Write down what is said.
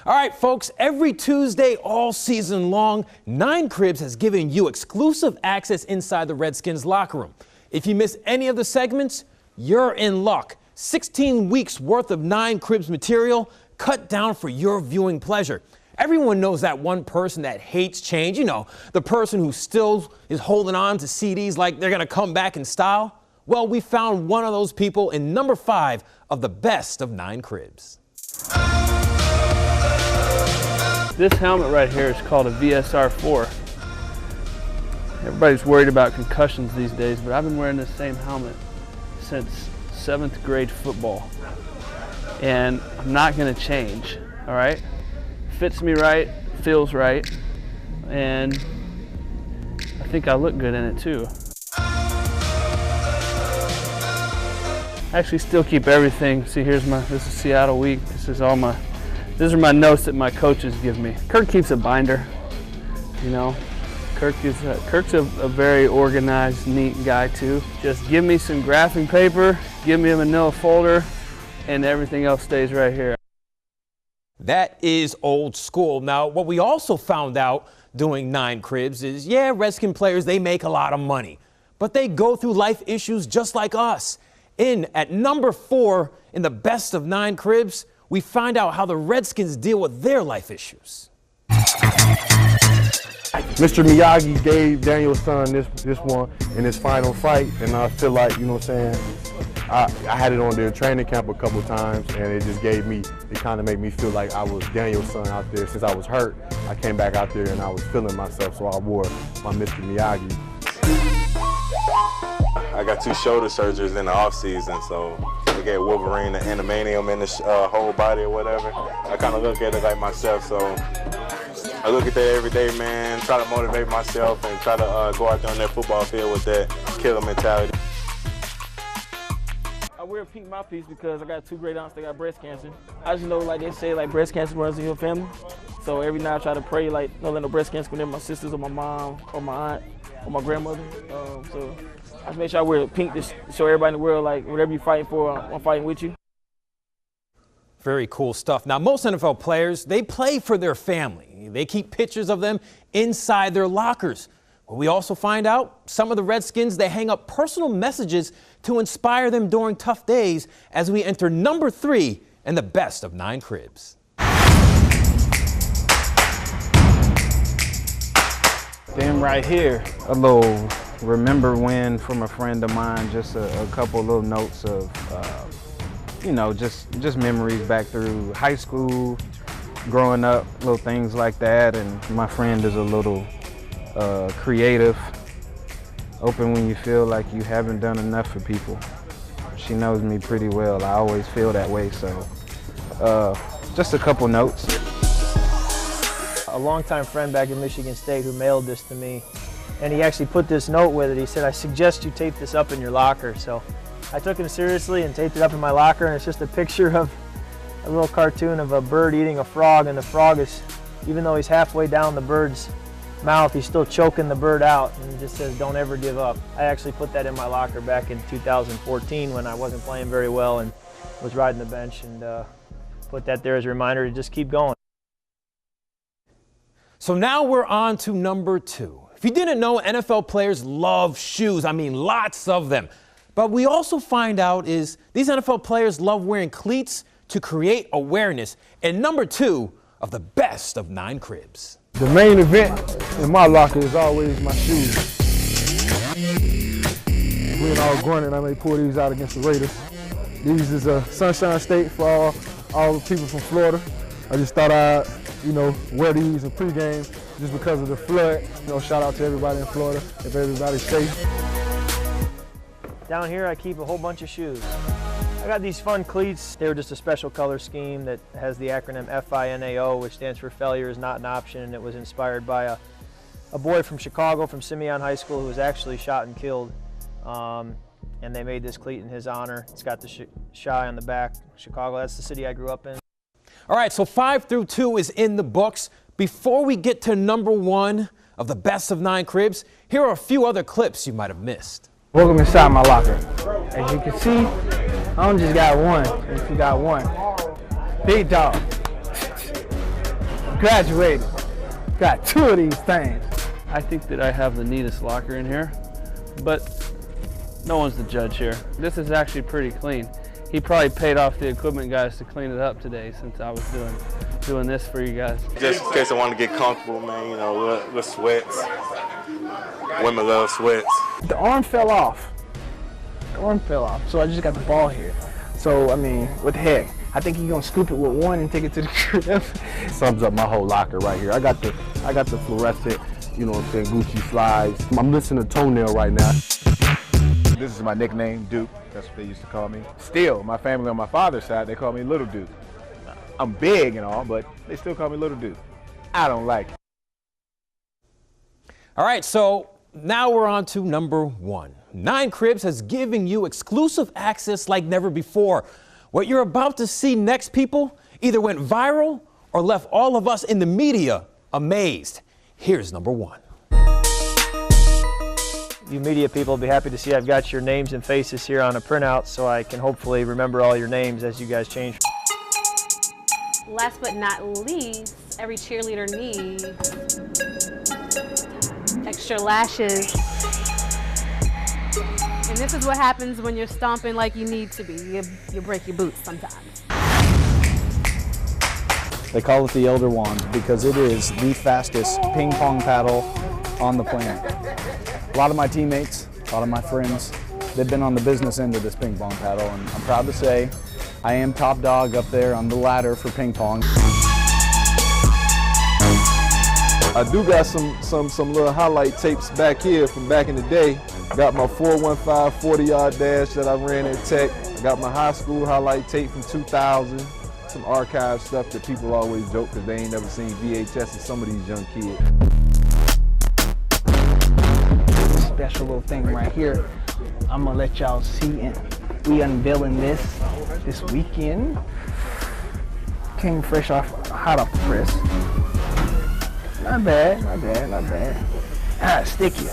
All right, folks, every Tuesday all season long, 9 Cribs has given you exclusive access inside the Redskins locker room. If you miss any of the segments, you're in luck. 16 weeks worth of 9 Cribs material cut down for your viewing pleasure. Everyone knows that one person that hates change, you know, the person who still is holding on to CDs like they're going to come back in style. Well, we found one of those people in number 5 of the best of 9 Cribs. This helmet right here is called a VSR-4. Everybody's worried about concussions these days, but I've been wearing this same helmet since 7th grade football. And I'm not gonna change, all right? Fits me right, feels right, and I think I look good in it too. I actually still keep everything. See, this is Seattle week. These are my notes that my coaches give me. Kirk keeps a binder, you know. Kirk's a very organized, neat guy too. Just give me some graphing paper, give me a manila folder, and everything else stays right here. That is old school. Now, what we also found out doing 9 Cribs is, yeah, Redskin players, they make a lot of money, but they go through life issues just like us. At number 4 in the best of 9 Cribs, we find out how the Redskins deal with their life issues. Mr. Miyagi gave Daniel's son this one in his final fight, and I feel like, you know what I'm saying, I had it on their training camp a couple times, and it just kind of made me feel like I was Daniel's son out there. Since I was hurt, I came back out there and I was feeling myself, so I wore my Mr. Miyagi. I got 2 shoulder surgeries in the off season, so we get Wolverine and animanium in the whole body or whatever. I kind of look at it like myself, so I look at that every day, man, try to motivate myself and try to go out there on that football field with that killer mentality. I wear a pink mouthpiece because I got 2 great aunts that got breast cancer. I just know, like they say, like breast cancer runs in your family. So every night I try to pray, like, don't let no breast cancer go near my sisters or my mom or my aunt or my grandmother. So I just make sure I wear pink to show everybody in the world, like, whatever you're fighting for, I'm fighting with you. Very cool stuff. Now, most NFL players, they play for their family. They keep pictures of them inside their lockers. But we also find out some of the Redskins, they hang up personal messages to inspire them during tough days as we enter number 3 in the best of 9 Cribs. Them right here, a little remember when from a friend of mine, just a couple little notes of, you know, just memories back through high school, growing up, little things like that. And my friend is a little creative, open when you feel like you haven't done enough for people. She knows me pretty well. I always feel that way, so just a couple notes. A longtime friend back in Michigan State who mailed this to me, and he actually put this note with it. He said, "I suggest you tape this up in your locker." So I took him seriously and taped it up in my locker, and it's just a picture of a little cartoon of a bird eating a frog, and the frog is, even though he's halfway down the bird's mouth, he's still choking the bird out, and it just says, "Don't ever give up." I actually put that in my locker back in 2014 when I wasn't playing very well and was riding the bench, and put that there as a reminder to just keep going. So now we're on to number 2. If you didn't know, NFL players love shoes. I mean, lots of them. But we also find out is these NFL players love wearing cleats to create awareness. And number 2 of the best of 9 Cribs. The main event in my locker is always my shoes. Being all grunting, I may pull these out against the Raiders. These is a Sunshine State for all the people from Florida. I just thought I'd, you know, wear these in pregame just because of the flood. You know, shout out to everybody in Florida, if everybody's safe. Down here I keep a whole bunch of shoes. I got these fun cleats. They were just a special color scheme that has the acronym FINAO, which stands for Failure is Not an Option, and it was inspired by a boy from Chicago, from Simeon High School, who was actually shot and killed. And they made this cleat in his honor. It's got the Chi on the back. Chicago, that's the city I grew up in. All right, so 5 through 2 is in the books. Before we get to number 1 of the best of 9 Cribs, here are a few other clips you might have missed. Welcome inside my locker. As you can see, I don't just got one. If you got one, big dog. Graduated. Got 2 of these things. I think that I have the neatest locker in here, but no one's the judge here. This is actually pretty clean. He probably paid off the equipment guys to clean it up today since I was doing this for you guys. Just in case I want to get comfortable, man, you know, little sweats. Women love sweats. The arm fell off. The arm fell off, so I just got the ball here. So, I mean, what the heck? I think he's gonna scoop it with one and take it to the crib. Sums up my whole locker right here. I got the fluorescent, you know what I'm saying, Gucci slides. I'm missing a toenail right now. This is my nickname, Duke. That's what they used to call me. Still, my family on my father's side, they call me Little Duke. I'm big and all, but they still call me Little Duke. I don't like it. All right, so now we're on to number 1. 9 Cribs has given you exclusive access like never before. What you're about to see next, people, either went viral or left all of us in the media amazed. Here's number 1. You media people will be happy to see I've got your names and faces here on a printout so I can hopefully remember all your names as you guys change. Last but not least, every cheerleader needs extra lashes. And this is what happens when you're stomping like you need to be. You break your boots sometimes. They call it the Elder Wand because it is the fastest ping pong paddle on the planet. A lot of my teammates, a lot of my friends, they've been on the business end of this ping pong paddle, and I'm proud to say I am top dog up there on the ladder for ping pong. I do got some little highlight tapes back here from back in the day. Got my 415 40-yard dash that I ran at Tech. I got my high school highlight tape from 2000. Some archive stuff that people always joke because they ain't never seen VHS of some of these young kids. Special little thing right here. I'm gonna let y'all see, and we unveiling this weekend. Came fresh hot off the press. Not bad, not bad, not bad. Ah, sticky.